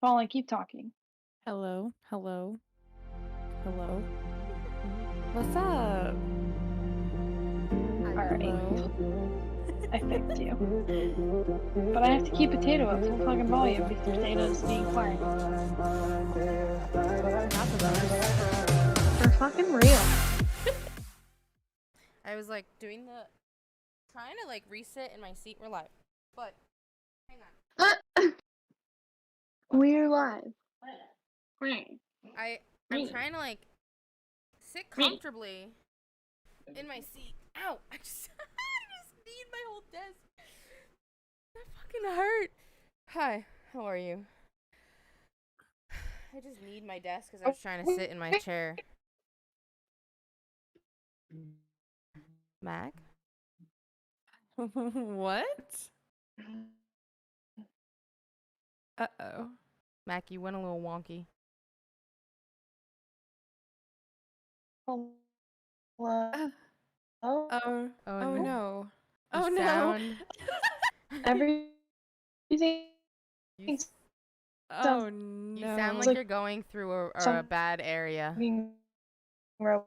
Fallen, keep talking. Hello, hello, hello. What's up? Alright. Hello. I fixed you. But I have to keep potato at full fucking volume because potato's being quiet. Not the best. For fucking real. I was like trying to like reset in my seat. We're live, but hang on. We're live. I'm trying to like sit comfortably in my seat. Ow! I just need my whole desk. That fucking hurt. Hi, how are you? I just need my desk because I was trying to sit in my chair. Mac? What? Uh-oh. Mac, you went a little wonky. Hello. Oh, Oh no. You Oh sound... no. Everything. Oh no. You sound like you're going through a bad area. Hello.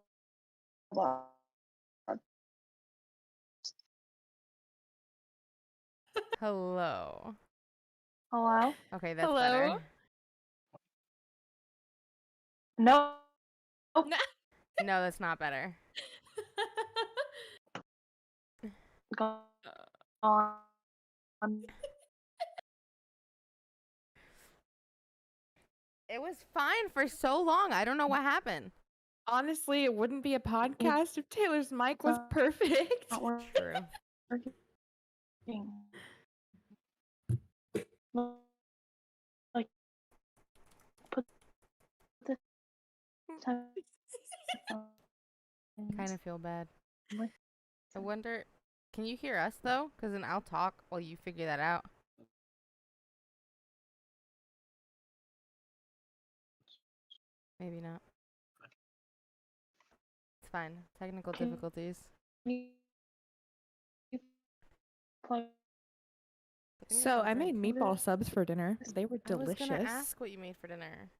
Hello? Okay, that's Hello? better. No. No, that's not better. Go on. It was fine for so long. I don't know what happened. Honestly, it wouldn't be a podcast if Taylor's mic was perfect. True. Like, put this time. Kind of feel bad. I wonder, can you hear us though? Because then I'll talk while you figure that out. Maybe not. It's fine. Technical difficulties. So I made meatball subs for dinner. They were delicious. I was gonna ask what you made for dinner.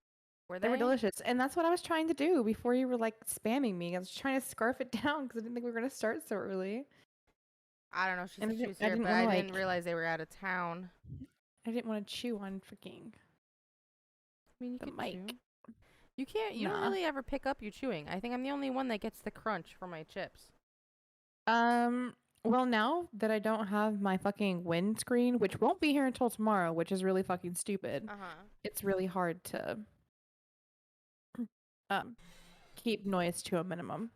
They were delicious, and that's what I was trying to do before you were like spamming me. I was trying to scarf it down because I didn't think we were gonna start so early. I don't know. She said she was here, but I didn't realize they were out of town. I didn't want to chew on freaking. I mean, you the can mic. chew. You can't. You don't really ever pick up your chewing. I think I'm the only one that gets the crunch from my chips. Well, now that I don't have my fucking windscreen, which won't be here until tomorrow, which is really fucking stupid. It's really hard to keep noise to a minimum.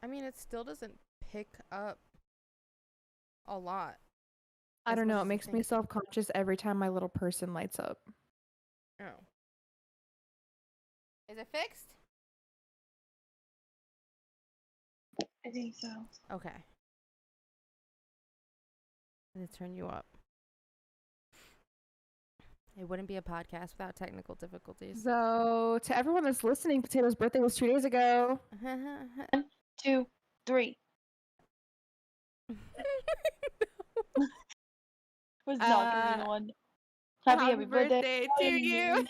I mean, it still doesn't pick up a lot. I don't know. It makes me self-conscious every time my little person lights up. Oh. Is it fixed? I think so. Okay. Let's turn you up. It wouldn't be a podcast without technical difficulties. So, to everyone that's listening, Potato's birthday was 2 days ago. 1, 2, 3. Was not gonna be the one. Happy birthday to you.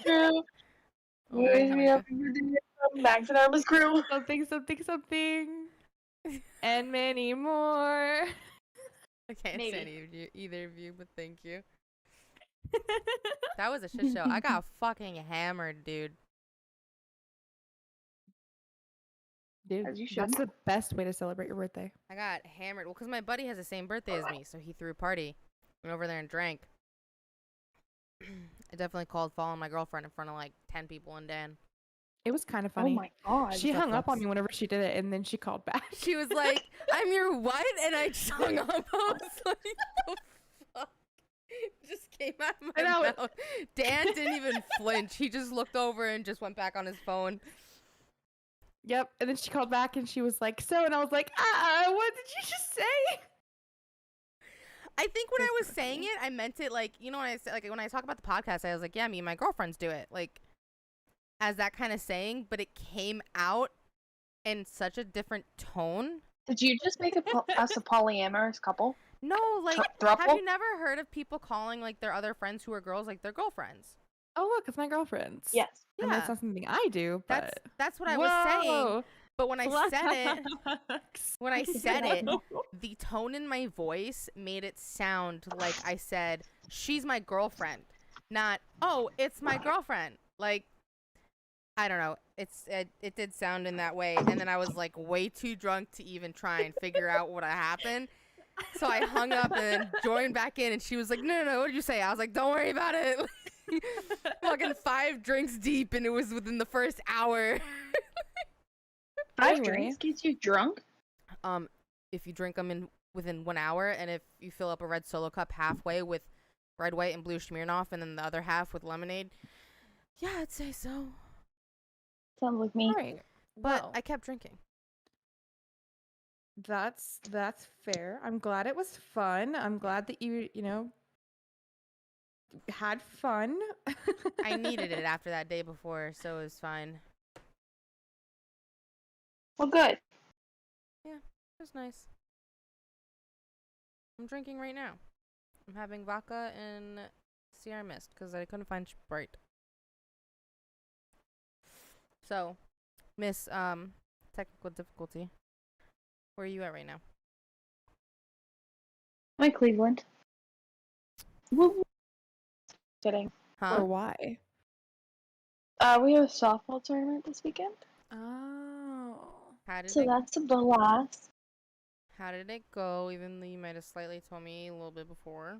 Happy birthday, Max and Arma's crew. Something. And many more. I can't stand either of you, but thank you. That was a shit show. I got fucking hammered, dude. Dude, that's the best way to celebrate your birthday. I got hammered. Well, because my buddy has the same birthday as me, so he threw a party. Went over there and drank. I definitely called Fallen my girlfriend in front of like 10 people and Dan. It was kind of funny. Oh my god. She hung up on me whenever she did it, and then she called back. She was like, I'm your what? And I just hung up. I was like, the fuck? It just came out of my mouth. Dan didn't even flinch. He just looked over and just went back on his phone. Yep. And then she called back and she was like, so, and I was like, what did you just say? I think when I was saying it, I meant it like, you know, when I said, like, when I talk about the podcast, I was like, yeah, me and my girlfriends do it. Like, as that kind of saying, but it came out in such a different tone. Did you just make us a polyamorous couple? No, like, have you never heard of people calling like their other friends who are girls like their girlfriends? Oh, look, it's my girlfriend's. Yes. And that's not something I do, but... That's what I was saying. But when I said it, the tone in my voice made it sound like I said, she's my girlfriend. Not, oh, it's my girlfriend. Like, I don't know. It did sound in that way. And then I was like way too drunk to even try and figure out what happened. So I hung up and joined back in, and she was like, no, what did you say? I was like, don't worry about it. Fucking 5 drinks deep, and it was within the first hour. 5 drinks gets you drunk? If you drink them within 1 hour, and if you fill up a red Solo cup halfway with red, white, and blue Smirnoff, and then the other half with lemonade, yeah, I'd say so. Sounds like me. Right. But Well, I kept drinking. That's fair. I'm glad it was fun. I'm glad that you had fun. I needed it after that day before, so it was fine. Well, good. Yeah, it was nice. I'm drinking right now. I'm having vodka and Sierra Mist because I couldn't find Sprite. So, Miss Technical Difficulty, where are you at right now? I'm in Cleveland. Kidding. Huh? Or why? We have a softball tournament this weekend. Oh. So that's a blast. How did it go? Even though you might have slightly told me a little bit before.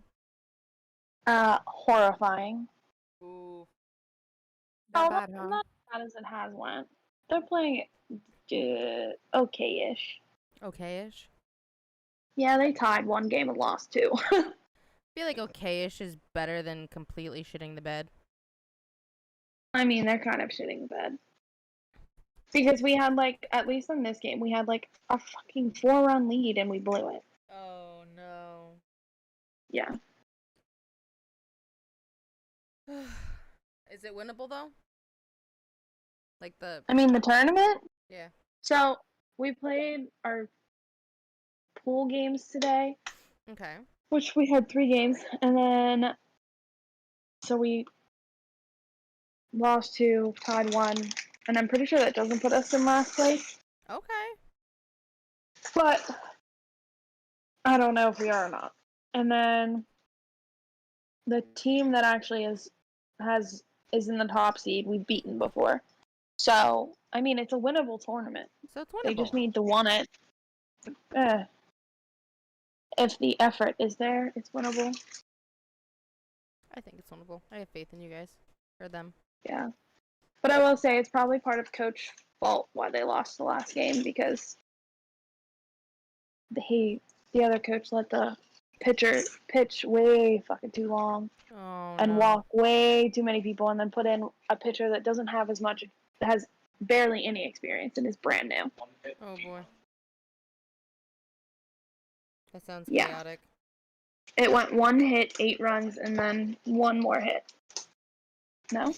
Horrifying. Ooh. Not bad, huh? Not as bad as it has went. They're playing okay-ish. Okay-ish? Yeah, they tied 1 game and lost 2. I feel like okay-ish is better than completely shitting the bed. I mean, they're kind of shitting the bed. Because we had, like, at least in this game, we had, like, a fucking 4-run lead and we blew it. Oh, no. Yeah. Is it winnable, though? Like the... I mean, the tournament? Yeah. So, we played our pool games today. Okay. Which we had 3 games. And then... So we lost 2, tied 1. And I'm pretty sure that doesn't put us in last place. Okay. But I don't know if we are or not. And then the team that actually is in the top seed, we've beaten before. So, I mean, it's a winnable tournament. So it's winnable. They just need to want it. If the effort is there, it's winnable. I think it's winnable. I have faith in you guys. Or them. Yeah. But I will say it's probably part of Coach's fault why they lost the last game, because the other coach let the pitcher pitch way fucking too long. Oh, and no. walk way too many people, and then put in a pitcher that doesn't have as much, has barely any experience and is brand new. Oh boy. That sounds Yeah. chaotic. It went 1 hit, 8 runs, and then 1 more hit. No?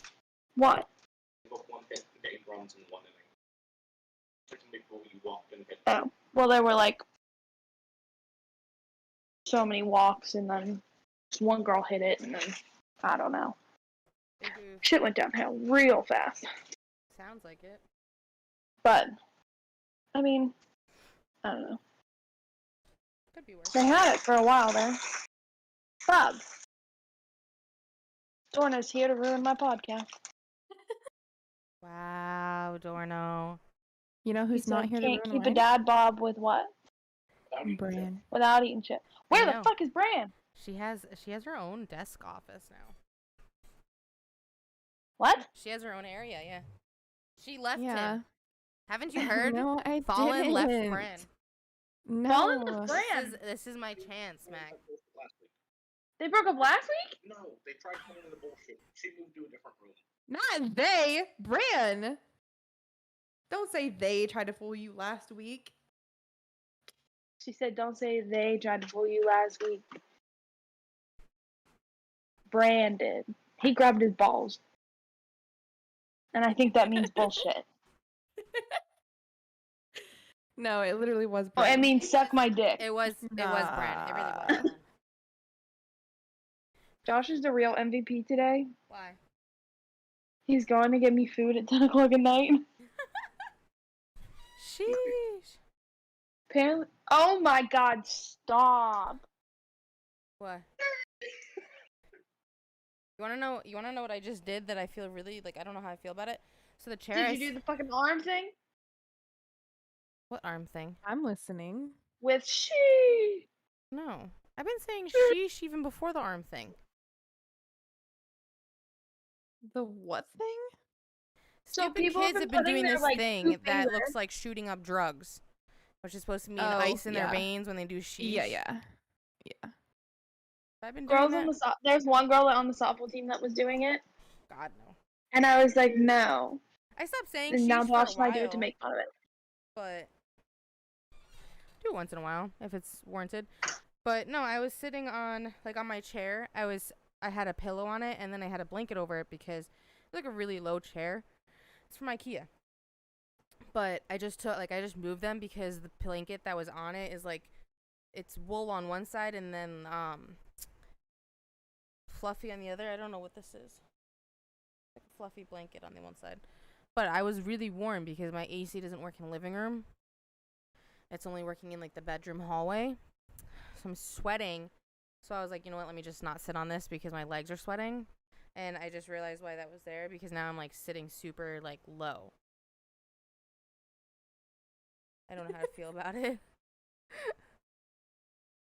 What? One hit, 8 runs in 1 inning. Before you walked and hit. Oh. Well, there were like so many walks, and then one girl hit it, and then I don't know. Shit went downhill real fast. Sounds like it. But I mean, I don't know. Could be worse. They had it for a while there. Bob. Dorna's here to ruin my podcast. Wow, Dorno. You know who's not here to ruin can't keep mine? a dad bob with what? Bran. Without eating shit. Where the fuck is Bran? She has her own desk office now. What? She has her own area, yeah. She left Yeah. him. Haven't you heard? No, I Fallen left didn't. Bran. No. Fallen left Bran? This is my chance, Mac. They broke up last week? No, they tried pulling the bullshit. She moved to a different room. Not they. Bran. Don't say they tried to fool you last week. She said, don't say they tried to fool you last week. Bran did. He grabbed his balls. And I think that means bullshit. No, it literally was Oh, Bran. it means suck my dick. It was Bran. It really was Bran. Josh is the real MVP today. Why? He's going to get me food at 10 o'clock at night. Sheesh. Apparently. Oh my god, stop. What? You wanna know what I just did that I feel really like I don't know how I feel about it? So the chair. Did you do the fucking arm thing? What arm thing? I'm listening. With she. No. I've been saying sheesh even before the arm thing. The what thing? So Stupid people kids have been putting doing their, this like, thing two that fingers. looks like shooting up drugs, which is supposed to mean Oh, ice in their yeah. veins when they do sheesh. Yeah. I've been doing Girls that. on the there's one girl on the softball team that was doing it, God no. and I was like, no. I stopped saying And now sheesh for a Josh and I do it to while, make fun of it. but do it once in a while if it's warranted. But no, I was sitting on my chair. I had a pillow on it, and then I had a blanket over it because it's like a really low chair. It's from IKEA. But I just moved them because the blanket that was on it is it's wool on one side and then fluffy on the other. I don't know what this is. Like a fluffy blanket on the one side. But I was really warm because my AC doesn't work in the living room. It's only working in the bedroom hallway. So I'm sweating. So I was like, you know what, let me just not sit on this because my legs are sweating. And I just realized why that was there because now I'm sitting super low. I don't know how to feel about it.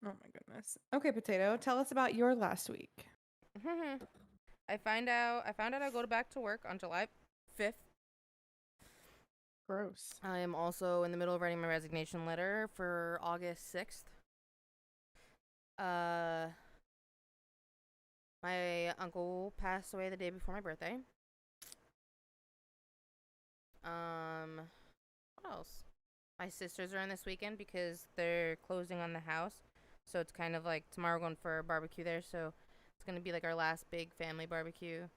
Oh my goodness. Okay, Potato, tell us about your last week. I found out I go back to work on July 5th. Gross. I am also in the middle of writing my resignation letter for August 6th. My uncle passed away the day before my birthday. What else? My sisters are in this weekend because they're closing on the house. So it's kind of tomorrow we're going for a barbecue there. So it's going to be our last big family barbecue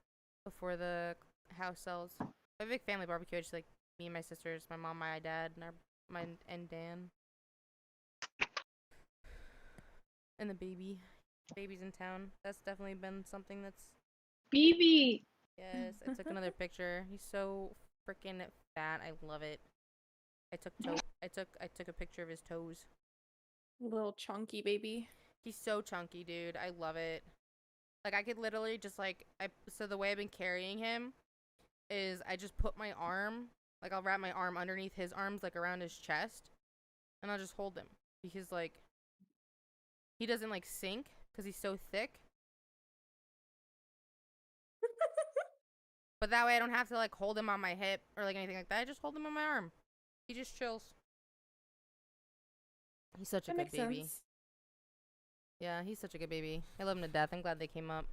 before the house sells. A big family barbecue. It's me and my sisters, my mom, my dad, and Dan. And the baby. Baby's in town. That's definitely been something that's... BB. Yes, I took another picture. He's so freaking fat. I love it. I took a picture of his toes. Little chunky baby. He's so chunky, dude. I love it. I could literally just so the way I've been carrying him is I just put my arm, I'll wrap my arm underneath his arms, around his chest, and I'll just hold him because he doesn't sink because he's so thick. But that way I don't have to hold him on my hip or anything like that. I just hold him on my arm. He just chills. He's such a good baby. Sense. Yeah, he's such a good baby. I love him to death. I'm glad they came up.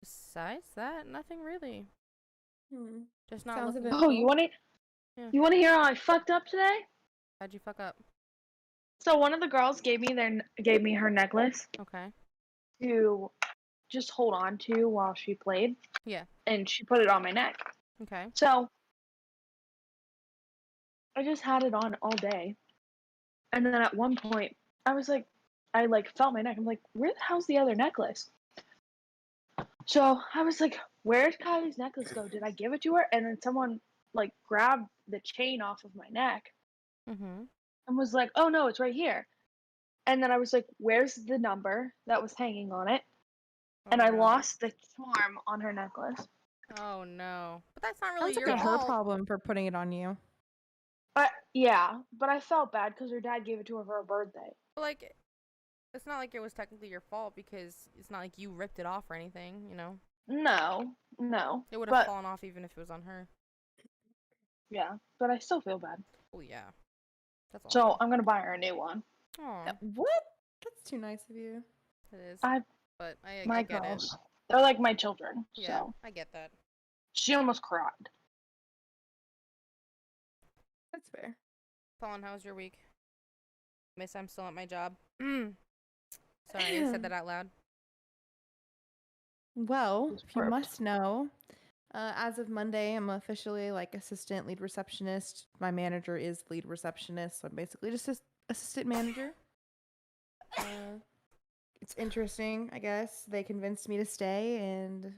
Besides that, nothing really. Just not Sounds looking. Oh, you want to? Yeah. You want to hear how I fucked up today? How'd you fuck up? So one of the girls gave me her necklace Okay. to just hold on to while she played. Yeah. And she put it on my neck. Okay. So I just had it on all day. And then at one point, I was like, I felt my neck. I'm like, where the hell's the other necklace? So I was like, where'd Kylie's necklace go? Did I give it to her? And then someone grabbed the chain off of my neck. And was like, oh no, it's right here. And then I was like, where's the number that was hanging on it? And I lost the charm on her necklace. Oh no. But that's not really Sounds your like her fault. problem for putting it on you. Yeah, but I felt bad because her dad gave it to her for her birthday. But it's not like it was technically your fault because it's not like you ripped it off or anything, you know? No. It would have fallen off even if it was on her. Yeah, but I still feel bad. Oh yeah. That's awesome. So I'm gonna buy her a new one. Aw. What? That's too nice of you. It is. But I My get girls, it. they're like my children. Yeah, So I get that. she almost cried. That's fair. Colin, how was your week? Miss, I'm still at my job. Sorry, I said that out loud. Well, if you must know, as of Monday, I'm officially assistant lead receptionist. My manager is lead receptionist, so I'm basically just assistant manager. it's interesting, I guess. They convinced me to stay, and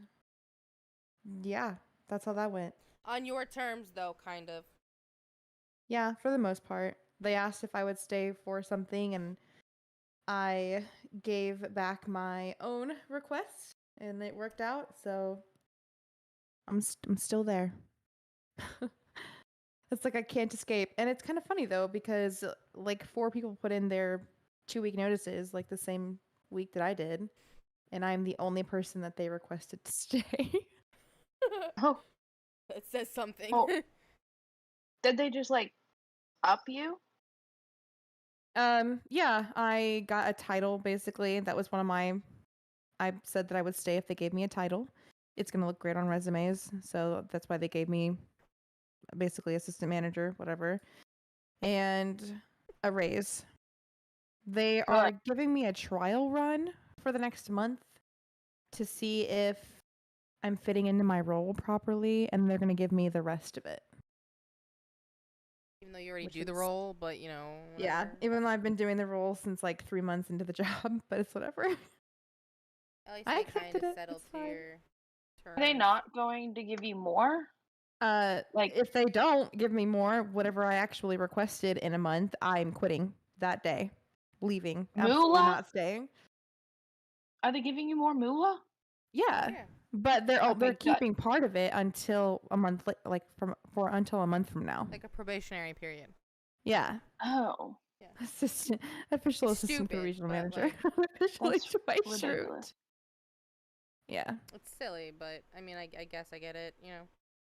yeah, that's how that went. On your terms, though, kind of. Yeah, for the most part. They asked if I would stay for something, and I gave back my own request, and it worked out, so I'm still there. It's like I can't escape. And it's kind of funny, though, because like 4 people put in their 2-week notices like the same week that I did, and I'm the only person that they requested to stay. Oh, It says something. oh. Did they just like up you? Yeah, I got a title basically. That was one of my I said that I would stay if they gave me a title. It's going to look great on resumes, so that's why they gave me basically assistant manager, whatever, and a raise. They are giving me a trial run for the next month to see if I'm fitting into my role properly, and they're going to give me the rest of it. Even though you already do the role, but you know. Whatever. Yeah, even though I've been doing the role since like 3 months into the job, but it's whatever. At least I they kind accepted of it. settled It's to fine. your terms. Are they not going to give you more? Like if they don't give me more, whatever I actually requested in a month, I'm quitting that day, leaving, absolutely not staying. Are they giving you more moolah? Yeah, but they're keeping part of it until a month, until a month from now. Like a probationary period. Yeah. Oh. Yeah. Official assistant for regional manager. Officially twice ridiculous. Yeah. It's silly, but I mean, I guess I get it, you know.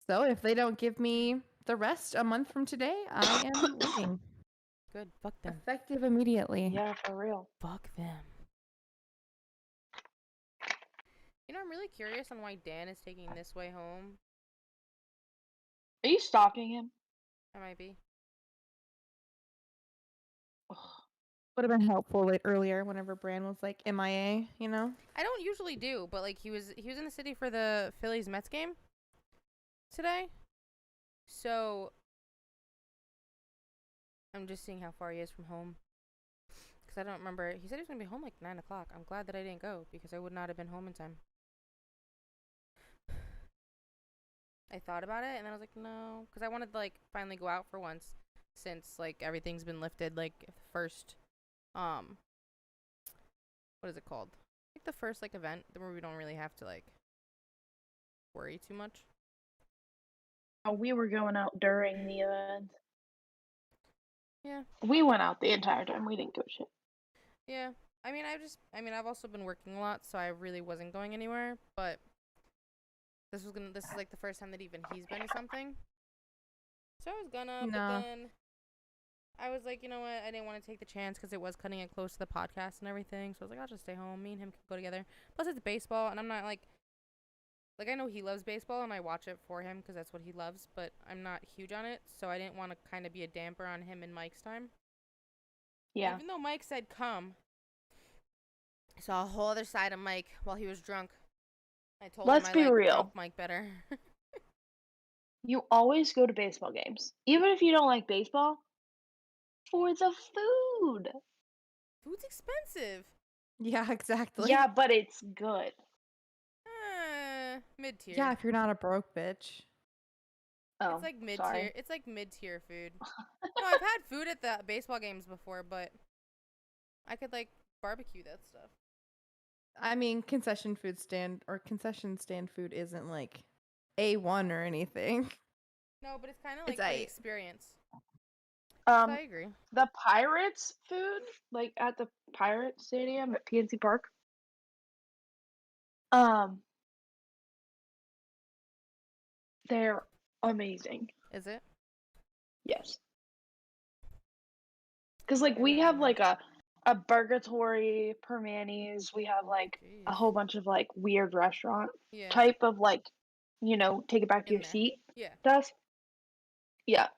So if they don't give me the rest a month from today, I am leaving. Good. Fuck them. Effective immediately. Yeah, for real. Fuck them. You know, I'm really curious on why Dan is taking this way home. Are you stalking him? I might be. Would have been helpful earlier whenever Bran was like MIA, you know? I don't usually do, but like he was in the city for the Phillies Mets game today. So I'm just seeing how far he is from home. Because I don't remember. He said he was going to be home like 9 o'clock. I'm glad that I didn't go because I would not have been home in time. I thought about it and then I was like, no. Because I wanted to like finally go out for once since like everything's been lifted. Like first, what is it called? Like the first like event where we don't really have to like worry too much. Oh, we were going out during the event. Yeah. We went out the entire time. We didn't go shit. Yeah. I've also been working a lot, so I really wasn't going anywhere, but this is like the first time that even he's been to something. So I was gonna, but then I was like, you know what? I didn't want to take the chance because it was cutting it close to the podcast and everything. So I was like, I'll just stay home. Me and him can go together. Plus, it's baseball, and I'm not like I know he loves baseball, and I watch it for him because that's what he loves. But I'm not huge on it, so I didn't want to kind of be a damper on him and Mike's time. Yeah. Even though Mike said come, I saw a whole other side of Mike while he was drunk. I told him I like drunk Mike better. You always go to baseball games, even if you don't like baseball, for the food. Food's expensive. Yeah, exactly. Yeah, but it's good. Mid-tier. Yeah, if you're not a broke bitch. Oh, it's like mid-tier. sorry. It's like mid-tier food. No, I've had food at the baseball games before, but I could like barbecue that stuff. I mean, concession stand food isn't like A1 or anything. No, but it's kind of like the experience. So I agree. The Pirates food, like at the Pirate Stadium at PNC Park. They're amazing. Is it? Yes. Because like we have like a Burgatory, Permanis. We have like a whole bunch of like weird restaurant type of like, you know, take it back to your seat stuff. Yeah.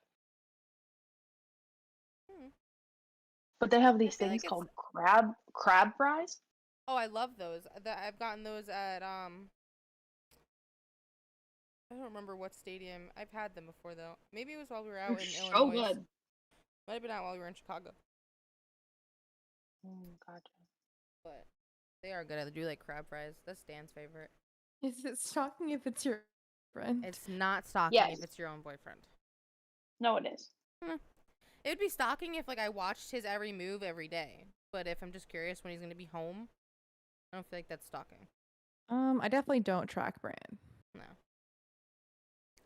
But they have these things called crab fries. Oh, I love those. I've gotten those at I don't remember what stadium. I've had them before though. Maybe it was while we were out in Illinois. So good. Might have been out while we were in Chicago. Gotcha. But They are good. I do like crab fries. That's Dan's favorite. Is it stalking if it's your friend? It's not stalking Yes. if it's your own boyfriend. No, it is. It would be stalking if like I watched his every move every day. But if I'm just curious when he's gonna be home, I don't feel like that's stalking. I definitely don't track Bran. No.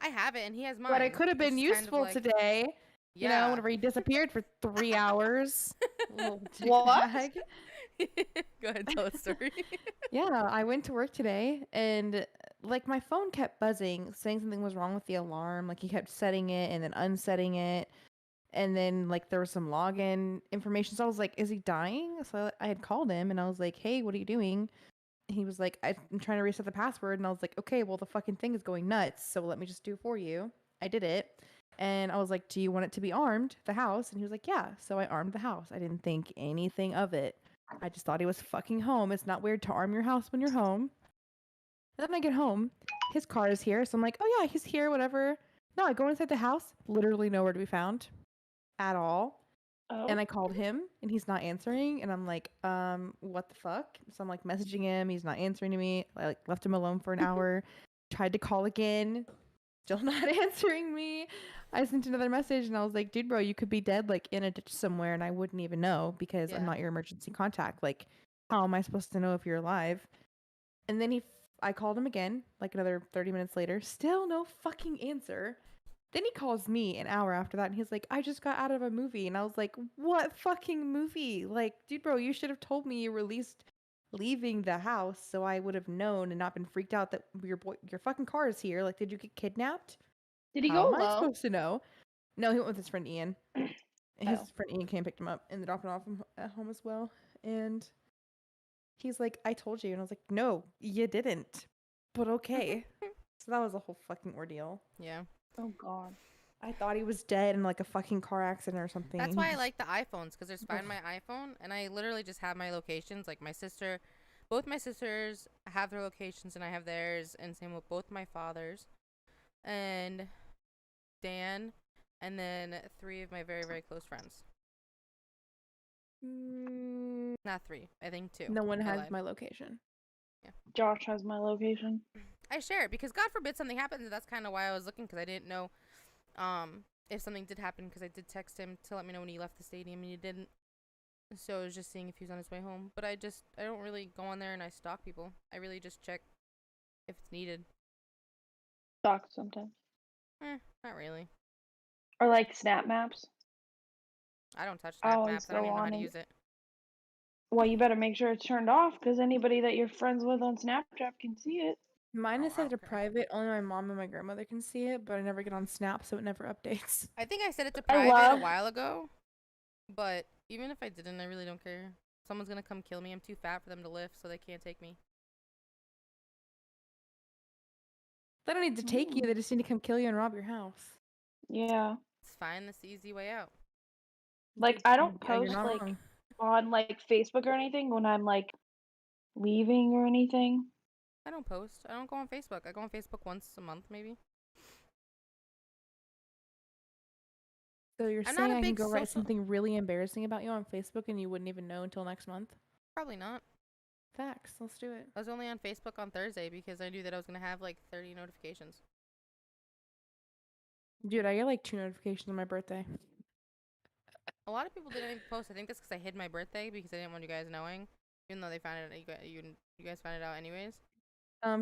I have it, and he has mine. But it could have been which is kind of useful like- today. You know, whenever he disappeared for 3 hours. Little What? dickbag. Go ahead, tell the story. Yeah, I went to work today and like my phone kept buzzing, saying something was wrong with the alarm. Like he kept setting it and then unsetting it. And then like there was some login information. So I was like, is he dying? So I had called him and I was like, hey, what are you doing? He was like, I'm trying to reset the password. And I was like, okay, well, the fucking thing is going nuts. So let me just do it for you. I did it. And I was like, do you want it to be armed, the house? And he was like, yeah. So I armed the house. I didn't think anything of it. I just thought he was fucking home. It's not weird to arm your house when you're home. And then I get home. His car is here. So I'm like, oh yeah, he's here, whatever. No, I go inside the house. Literally nowhere to be found at all. Oh. And I called him and he's not answering. And I'm like, what the fuck? So I'm like messaging him. He's not answering to me. I like left him alone for an hour. Tried to call again. Still not answering me. I sent another message and I was like, dude, bro, you could be dead like in a ditch somewhere and I wouldn't even know because I'm Yeah. not your emergency contact. Like, how am I supposed to know if you're alive? And then I called him again, like another 30 minutes later. Still no fucking answer. Then he calls me an hour after that and he's like, I just got out of a movie. And I was like, what fucking movie? Like, dude, bro, you should have told me you were at least leaving the house so I would have known and not been freaked out that your fucking car is here. Like, did you get kidnapped? Did he How go am I low? supposed to know? No, he went with his friend Ian. His Oh. friend Ian came and picked him up and dropped him off at home as well. And he's like, I told you. And I was like, no, you didn't. But okay. So that was a whole fucking ordeal. Yeah. Oh God. I thought he was dead in like a fucking car accident or something. That's and why he I just- like the iPhones, because there's Find My iPhone, and I literally just have my locations. Like my sister, both my sisters have their locations, and I have theirs, and same with both my fathers, and Dan, and then 3 of my very, very close friends. Not 3, I think 2. No one I has lied. my location. Josh has my location. I share it because God forbid something happens, and that's kind of why I was looking, because I didn't know if something did happen, because I did text him to let me know when he left the stadium, and he didn't. So I was just seeing if he was on his way home. But I don't really go on there and I stalk people. I really just check if it's needed. Stalk sometimes. Not really. Or like snap maps. I don't touch I Snap always Maps. I don't go even know how on to and- use it. Well, you better make sure it's turned off because anybody that you're friends with on Snapchat can see it. Mine is I set don't to care. private. Only my mom and my grandmother can see it, but I never get on Snap, so it never updates. I think I set it to I private a love- while ago. But even if I didn't, I really don't care. Someone's gonna come kill me. I'm too fat for them to lift, so they can't take me. They don't need to take you. They just need to come kill you and rob your house. Yeah. It's fine. That's the easy way out. Like I don't Yeah, you're post not like wrong. on like Facebook or anything when I'm like leaving or anything. I don't post. I don't go on Facebook. I go on Facebook once a month, maybe. So you're I'm not saying a I can big go write social- something really embarrassing about you on Facebook and you wouldn't even know until next month? Probably not. Facts. Let's do it. I was only on Facebook on Thursday because I knew that I was gonna have like 30 notifications. Dude, I get like 2 notifications on my birthday. A lot of people didn't even post. I think that's because I hid my birthday because I didn't want you guys knowing, even though they found it. You guys found it out anyways.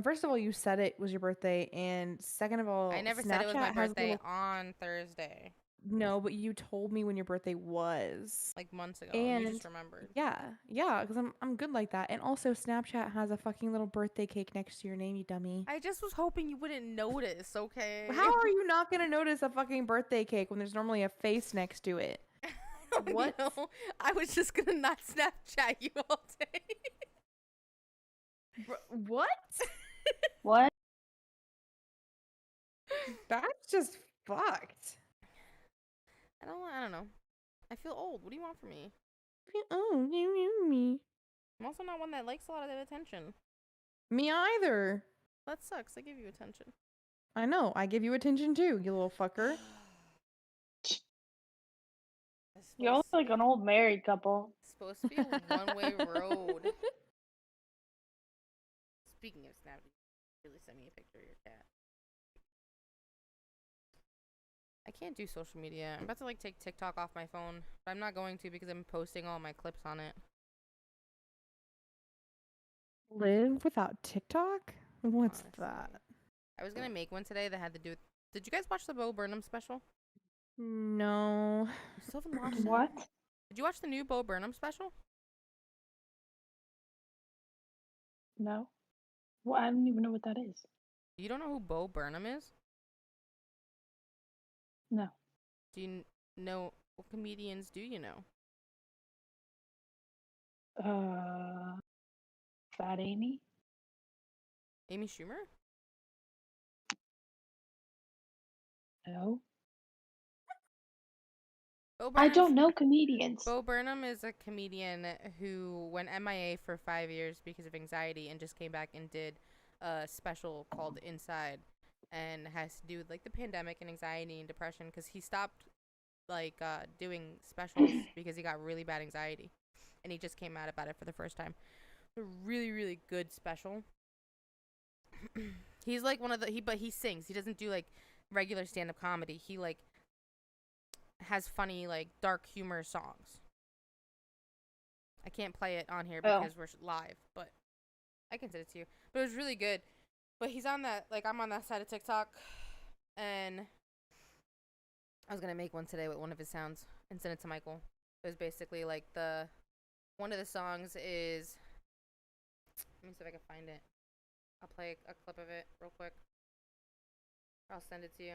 First of all, you said it was your birthday, and second of all, I never Snapchat said it was my has a birthday little- on Thursday, No, but you told me when your birthday was. like months ago. And you just And- remembered. Yeah, because I'm good like that. And also, Snapchat has a fucking little birthday cake next to your name, you dummy. I just was hoping you wouldn't notice. Okay. How are you not gonna notice a fucking birthday cake when there's normally a face next to it? I don't What? know. I was just gonna not Snapchat you all day. What? What? That's just fucked. I don't know. I feel old. What do you want from me? Oh, me. I'm also not one that likes a lot of attention. Me either. That sucks. I give you attention. I know. I give you attention too, you little fucker. It's You look supposed- like an old married couple. it's supposed to be a one-way road. Speaking of Snap, really send me a picture of your cat. I can't do social media. I'm about to like take TikTok off my phone, but I'm not going to because I'm posting all my clips on it. Live without TikTok? What's Honestly. that? I was gonna make one today that had to do with. Did you guys watch the Bo Burnham special? No. You still haven't watched it? What? Did you watch the new Bo Burnham special? No. Well, I don't even know what that is. You don't know who Bo Burnham is? No. Do you know what comedians do you know? Fat Amy? Amy Schumer? No. Bo I Burnham's- don't know comedians. Bo Burnham is a comedian who went MIA for 5 years because of anxiety and just came back and did a special called Inside, and has to do with like the pandemic and anxiety and depression because he stopped like doing specials because he got really bad anxiety, and he just came out about it for the first time. A really, really good special. He's like one of the but he sings. He doesn't do like regular stand-up comedy. He like has funny like dark humor songs. I can't play it on here because we're live, but I can send it to you. But it was really good. But he's on that, like, I'm on that side of TikTok, and I was gonna make one today with one of his sounds and send it to Michael. It was basically like one of the songs is, let me see if I can find it. I'll play a clip of it real quick. I'll send it to you.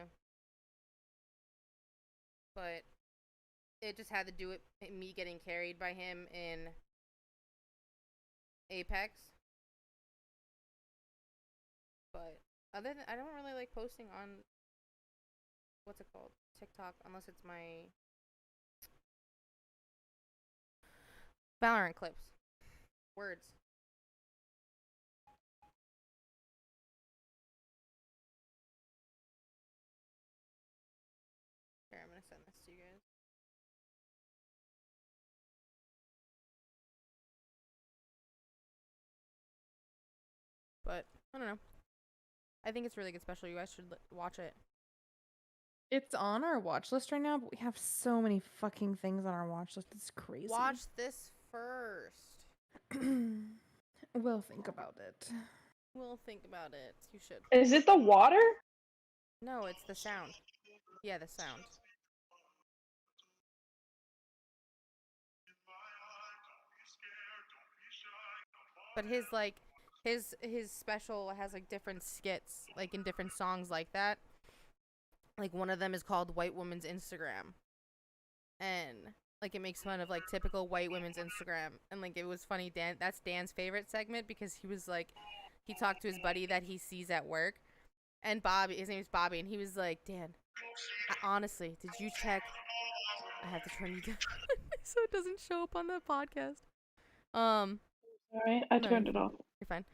But it just had to do with me getting carried by him in Apex. But other than, I don't really like posting on, what's it called, TikTok, unless it's my Valorant clips. Words. Here, I'm gonna send this to you guys. But I don't know. I think it's a really good special. You guys should watch it. It's on our watch list right now, but we have so many fucking things on our watch list. It's crazy. Watch this first. We'll think about it. We'll think about it. You should. Is it the water? No, it's the sound. Yeah, the sound. But his special has like different skits, like in different songs like that. Like one of them is called White Woman's Instagram. And like it makes fun of like typical white women's Instagram. And like it was funny, that's Dan's favorite segment because he was like, he talked to his buddy that he sees at work. And Bobby, his name is Bobby, and he was like, Dan, honestly, did you check? I have to turn you down so it doesn't show up on the podcast. Alright, I turned it off. You're fine.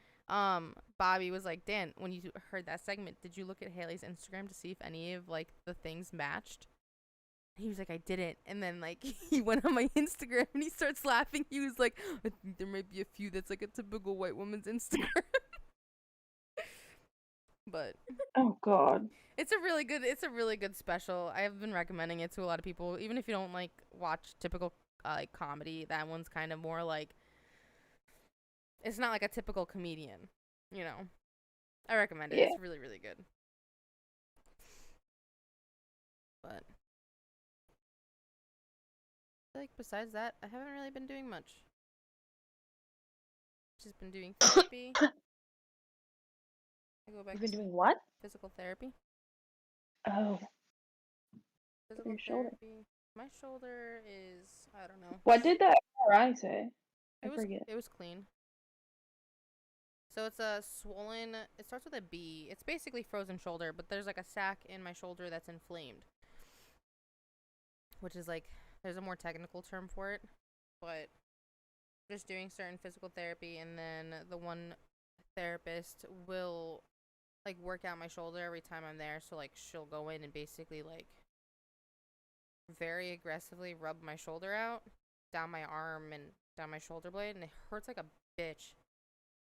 Bobby was like, Dan, when you heard that segment, did you look at Haley's Instagram to see if any of like the things matched? He was like, I didn't. And then like he went on my Instagram and he starts laughing. He was like, I think there might be a few that's like a typical white woman's Instagram. But oh god, it's a really good special. I've been recommending it to a lot of people, even if you don't like watch typical like comedy. That one's kind of more like, it's not like a typical comedian, you know. I recommend it. Yeah. It's really, really good. But I feel like besides that, I haven't really been doing much. Just been doing therapy. I go back you've been to doing what? physical therapy. Oh, Physical your shoulder. therapy. My shoulder is, I don't know. What did the MRI say? I It was forget. it was clean. So it's a swollen, it starts with a B. It's basically frozen shoulder, but there's like a sac in my shoulder that's inflamed. Which is like, there's a more technical term for it. But just doing certain physical therapy, and then the one therapist will like work out my shoulder every time I'm there. So like she'll go in and basically like very aggressively rub my shoulder out, down my arm and down my shoulder blade, and it hurts like a bitch.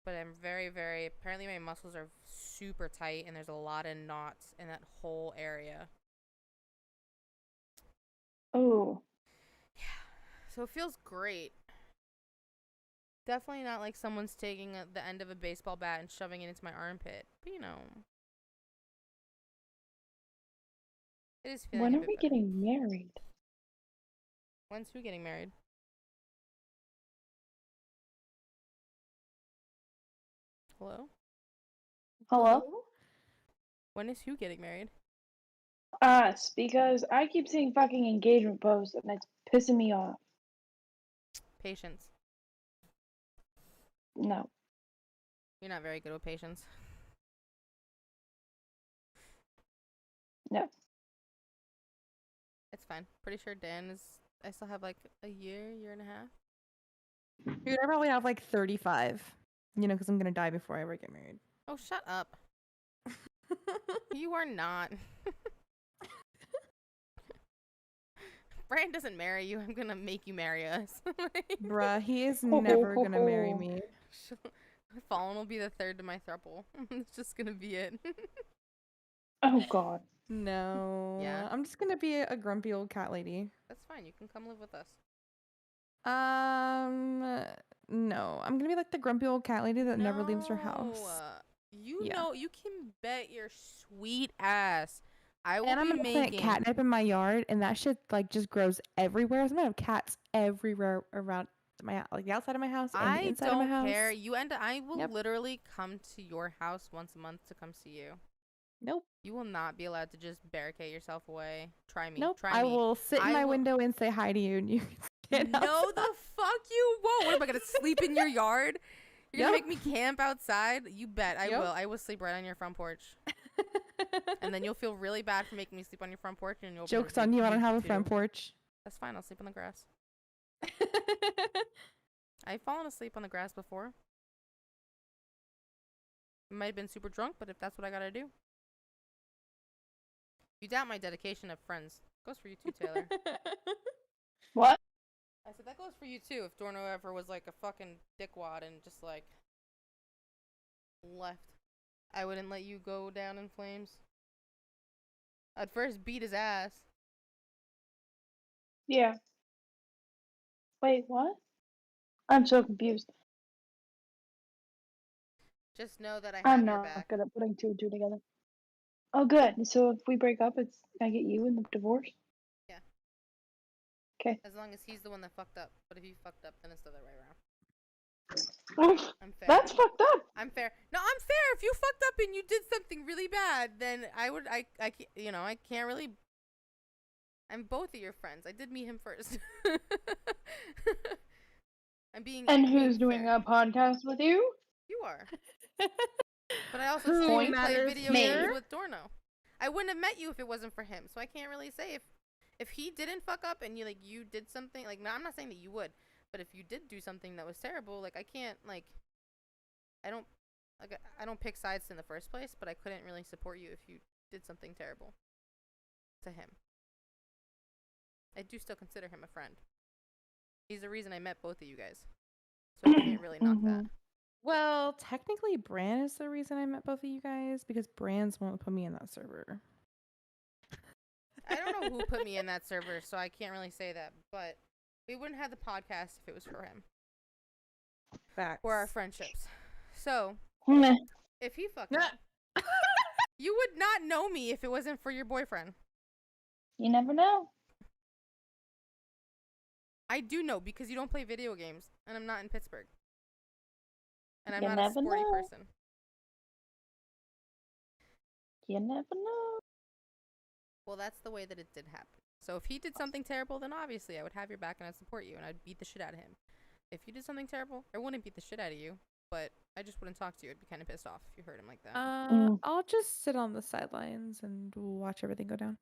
But I'm very, very. Apparently, my muscles are super tight, and there's a lot of knots in that whole area. Oh. Yeah. So it feels great. Definitely not like someone's taking the end of a baseball bat and shoving it into my armpit. But, you know. It is feeling When a are bit we better. getting married? When's who getting married? Hello? Hello? When is who getting married? Us, because I keep seeing fucking engagement posts and it's pissing me off. Patience. No. You're not very good with patience. No. It's fine. Pretty sure Dan is. I still have like a year and a half. Dude, I probably have like 35. You know, because I'm gonna die before I ever get married. Oh, shut up. You are not. Bran doesn't marry you. I'm gonna make you marry us. Bruh, he is never gonna marry me. Fallen will be the third to my throuple. It's just gonna be it. Oh god. No. Yeah. I'm just gonna be a grumpy old cat lady. That's fine. You can come live with us. No. I'm gonna be like the grumpy old cat lady that never leaves her house. You Yeah. know, you can bet your sweet ass. I will And I'm be gonna plant making catnip in my yard, and that shit like just grows everywhere. So I'm gonna have cats everywhere around my like the outside of my house and the I inside of my don't house. care. I will Yep. literally come to your house once a month to come see you. Nope. You will not be allowed to just barricade yourself away. Try me. Nope. Try I me. will sit in my window and say hi to you, and you can get No, outside. the fuck you won't. What am I gonna sleep in your yard? You're gonna Yep. make me camp outside? You bet I Yep. will. I will sleep right on your front porch. And then you'll feel really bad for making me sleep on your front porch, and you'll Joke's on you. I don't have a front too. porch. That's fine. I'll sleep on the grass. I've fallen asleep on the grass before. I might have been super drunk, but if that's what I gotta do. You doubt my dedication of friends. Goes for you too, Taylor. What? I said that goes for you too. If Dorno ever was like a fucking dickwad and just like left, I wouldn't let you go down in flames. I'd first beat his ass. Yeah. Wait, what? I'm so confused. Just know that I have I'm your not back. good at putting two and two together. Oh, good. So if we break up, I get you in the divorce? Yeah. Okay. As long as he's the one that fucked up. But if you fucked up, then it's the other way around. Oh, I'm fair. that's fucked up. I'm fair. No, I'm fair. If you fucked up and you did something really bad, then I can't really. I'm both of your friends. I did meet him first. I'm being. And I'm who's being doing fair. a podcast with you? You are. But I also Who stream and play matters video here? games with Dorno. I wouldn't have met you if it wasn't for him. So I can't really say if he didn't fuck up and you did something like, no, I'm not saying that you would, but if you did do something that was terrible, like I can't I don't pick sides in the first place, but I couldn't really support you if you did something terrible to him. I do still consider him a friend. He's the reason I met both of you guys. So I can't really knock that. Well, technically, Bran is the reason I met both of you guys because Bran's won't put me in that server. I don't know who put me in that server, so I can't really say that. But we wouldn't have the podcast if it was for him. Facts. Or our friendships. So, if he fucked up, you would not know me if it wasn't for your boyfriend. You never know. I do know because you don't play video games, and I'm not in Pittsburgh. And I'm You not a never sporty know. person. You never know. Well, that's the way that it did happen. So if he did something terrible, then obviously I would have your back and I'd support you and I'd beat the shit out of him. If you did something terrible, I wouldn't beat the shit out of you, but I just wouldn't talk to you. I'd be kind of pissed off if you hurt him like that. I'll just sit on the sidelines and watch everything go down.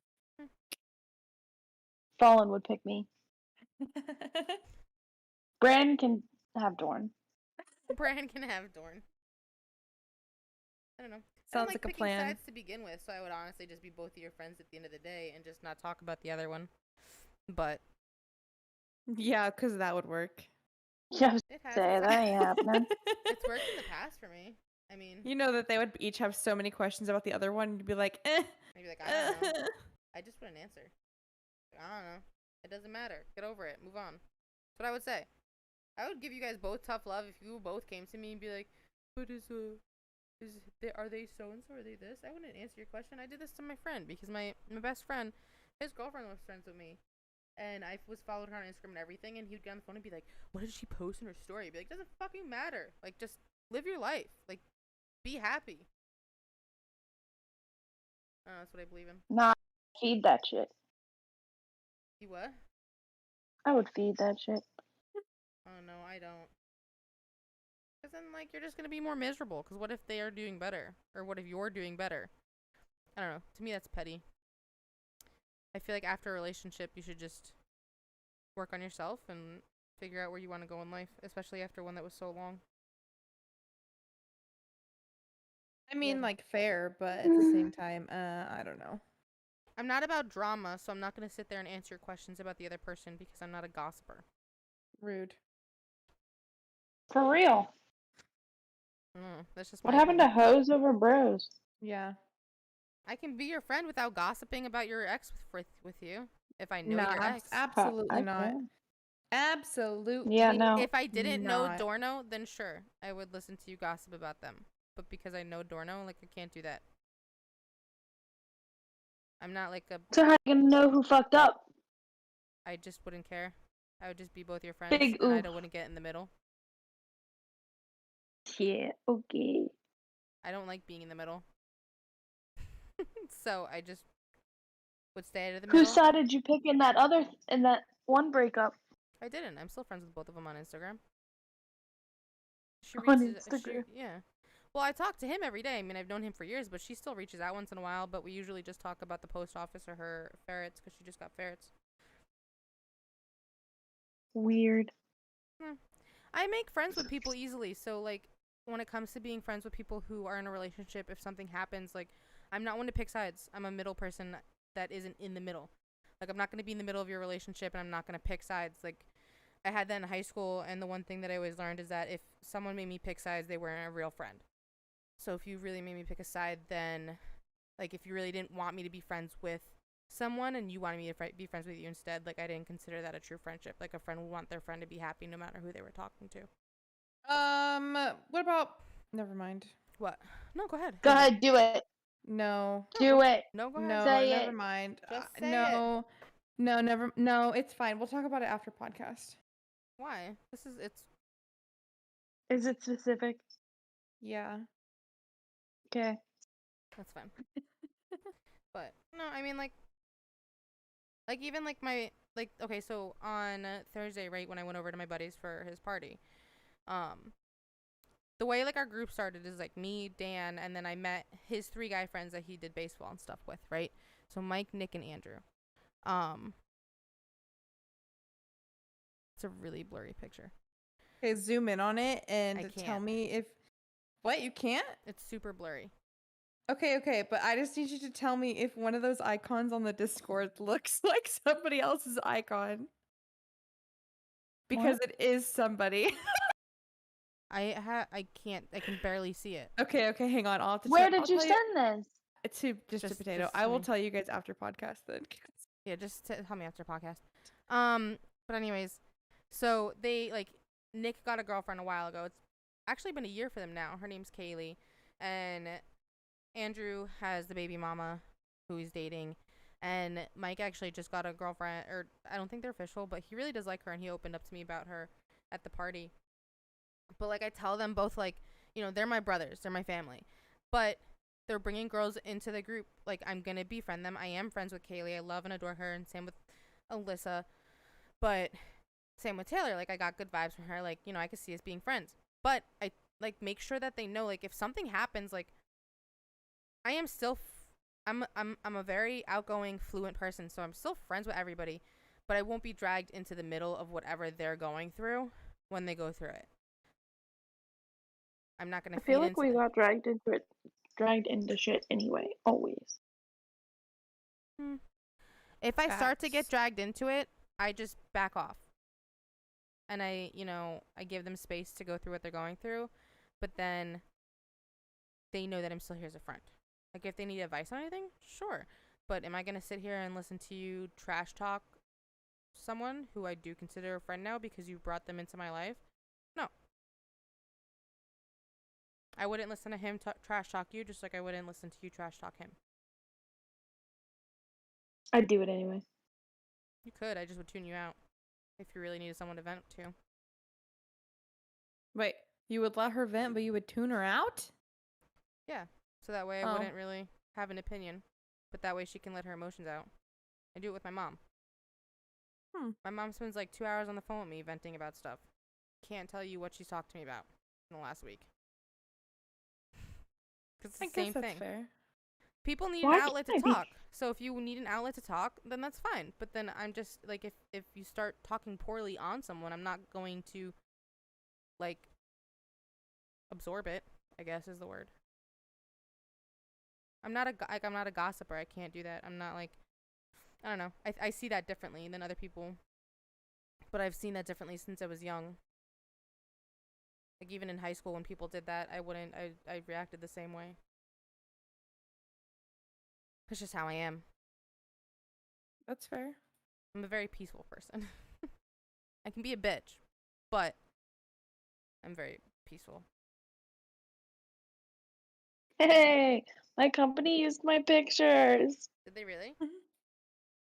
Fallen would pick me. Bran can have Dorn. Bran can have Dorn. I don't know. Sounds I don't like a picking plan. sides to begin with, so I would honestly just be both of your friends at the end of the day and just not talk about the other one. But Yeah, because that would work. Just It has. say that ain't happening. It's worked in the past for me. I mean, You know that they would each have so many questions about the other one, and you'd be like, eh. maybe like, I don't know. I just wouldn't answer. I don't know. It doesn't matter. Get over it. Move on. That's what I would say. I would give you guys both tough love if you both came to me and be like, "But are they so and so? Are they this?" I wouldn't answer your question. I did this to my friend because my best friend, his girlfriend was friends with me, and I was followed her on Instagram and everything. And he would get on the phone and be like, "What did she post in her story?" I'd be like, "Doesn't fucking matter. Like, just live your life. Like, be happy." That's what I believe in. Nah, feed that shit. You what? I would feed that shit. Oh no, I don't. Because then, like, you're just gonna be more miserable. Because what if they are doing better, or what if you're doing better? I don't know. To me, that's petty. I feel like after a relationship, you should just work on yourself and figure out where you want to go in life, especially after one that was so long. I mean, Yeah. like, fair, but at the same time, I don't know. I'm not about drama, so I'm not gonna sit there and answer your questions about the other person because I'm not a gossiper. Rude. For real. That's just What my happened to opinion. hoes over bros? Yeah. I can be your friend without gossiping about your ex with you if I know No, your ex. absolutely I not. can. Absolutely. Yeah, no. If I didn't know not. Dorno, then sure, I would listen to you gossip about them. But because I know Dorno, like, I can't do that. I'm not like a. So how you gonna know who fucked up? I just wouldn't care. I would just be both your friends, Big and I oof. don't want to get in the middle. Yeah, okay. I don't like being in the middle. So I just would stay out of the middle. Whose side did you pick in that one breakup? I didn't. I'm still friends with both of them on Instagram. She On reaches. Instagram. Yeah. Well, I talk to him every day. I mean, I've known him for years, but she still reaches out once in a while. But we usually just talk about the post office or her ferrets because she just got ferrets. Weird. I make friends with people easily. So, like, when it comes to being friends with people who are in a relationship, if something happens, like, I'm not one to pick sides. I'm a middle person that isn't in the middle. Like, I'm not going to be in the middle of your relationship, and I'm not going to pick sides. Like, I had that in high school, and the one thing that I always learned is that if someone made me pick sides, they weren't a real friend. So if you really made me pick a side, then, like, if you really didn't want me to be friends with someone and you wanted me to be friends with you instead, like, I didn't consider that a true friendship. Like, a friend would want their friend to be happy no matter who they were talking to. What about? Never mind. What? No, go ahead. Go ahead, do it. No. Do it. No, go ahead. No, Say never it. mind. Just say no. No, never. No, it's fine. We'll talk about it after podcast. Why? Is it specific? Yeah. Okay. That's fine. But no, I mean, like even like my okay, so on Thursday, right, when I went over to my buddy's for his party, the way like our group started is like me, Dan, and then I met his 3 guy friends that he did baseball and stuff with, right? So Mike, Nick, and Andrew. It's a really blurry picture. Okay, zoom in on it and I tell can't. me if. What? You can't? It's super blurry. Okay, but I just need you to tell me if one of those icons on the Discord looks like somebody else's icon. Because it is somebody. I can't. I can barely see it. Okay, hang on. I'll have to Where did you send this? To just a potato. Just I will me. tell you guys after podcast then. Yeah, just tell me after podcast. But anyways, so they like Nick got a girlfriend a while ago. It's actually been a year for them now. Her name's Kaylee, and Andrew has the baby mama who he's dating, and Mike actually just got a girlfriend, or I don't think they're official, but he really does like her, and he opened up to me about her at the party. But like I tell them both, like, you know, they're my brothers, they're my family, but they're bringing girls into the group. Like, I'm gonna befriend them. I am friends with Kaylee. I love and adore her, and same with Alyssa. But same with Taylor. Like, I got good vibes from her. Like, you know, I could see us being friends. But I like make sure that they know, like, if something happens, like, I am still I'm a very outgoing, fluent person, so I'm still friends with everybody, but I won't be dragged into the middle of whatever they're going through when they go through it. I'm not gonna. I feel like we got dragged into shit anyway, always. If I start to get dragged into it, I just back off. and I give them space to go through what they're going through, but then they know that I'm still here as a friend. Like, if they need advice on anything, sure. But am I going to sit here and listen to you trash talk someone who I do consider a friend now because you brought them into my life? No. I wouldn't listen to him trash talk you just like I wouldn't listen to you trash talk him. I'd do it anyway. You could. I just would tune you out if you really needed someone to vent to. Wait, you would let her vent, but you would tune her out? Yeah. So that way I wouldn't really have an opinion. But that way she can let her emotions out. I do it with my mom. My mom spends like 2 hours on the phone with me venting about stuff. Can't tell you what she's talked to me about in the last week. Because it's the same thing. Fair. People need an outlet to talk. So if you need an outlet to talk, then that's fine. But then I'm just like, if you start talking poorly on someone, I'm not going to like absorb it, I guess is the word. I'm not a gossiper. I can't do that. I'm not like, I don't know. I see that differently than other people. But I've seen that differently since I was young. Like, even in high school when people did that, I reacted the same way. That's just how I am. That's fair. I'm a very peaceful person. I can be a bitch, but I'm very peaceful. Hey, my company used my pictures. Did they really?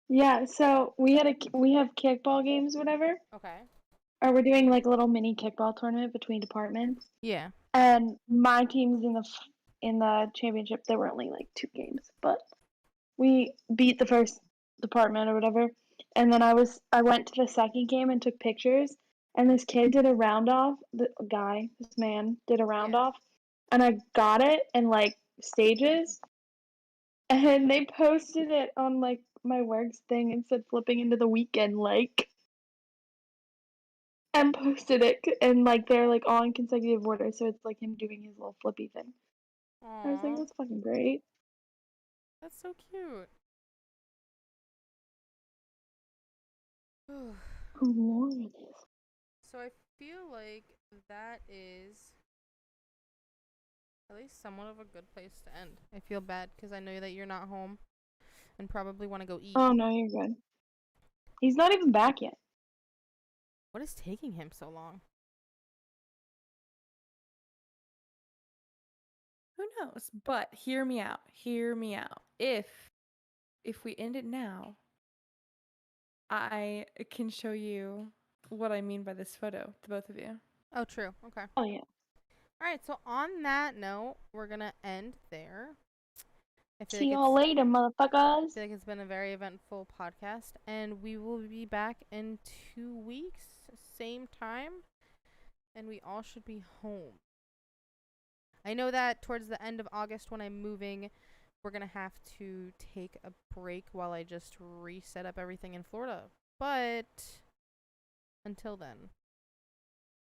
Yeah, so we have kickball games, whatever. Okay. Or we're doing like a little mini kickball tournament between departments. Yeah. And my team's in the championship. There were only like 2 games, but we beat the first department or whatever. And then I went to the second game and took pictures. And this kid did a round off. This man did a round off, and I got it in like stages. And they posted it on like my works thing and said flipping into the weekend like. And posted it, and like they're like all in consecutive order, so it's like him doing his little flippy thing. Aww. I was like, that's fucking great. That's so cute. So I feel like that is at least somewhat of a good place to end. I feel bad because I know that you're not home and probably want to go eat. Oh no, you're good. He's not even back yet. What is taking him so long? Who knows? But hear me out. Hear me out. If we end it now, I can show you what I mean by this photo to both of you. Oh, true. Okay. Oh yeah. All right. So on that note, we're gonna end there. See y'all later, motherfuckers. I feel like it's been a very eventful podcast, and we will be back in 2 weeks, same time, and we all should be home. I know that towards the end of August when I'm moving, we're going to have to take a break while I just reset up everything in Florida. But until then,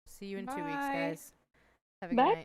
see you in 2 weeks, guys. Have a good night.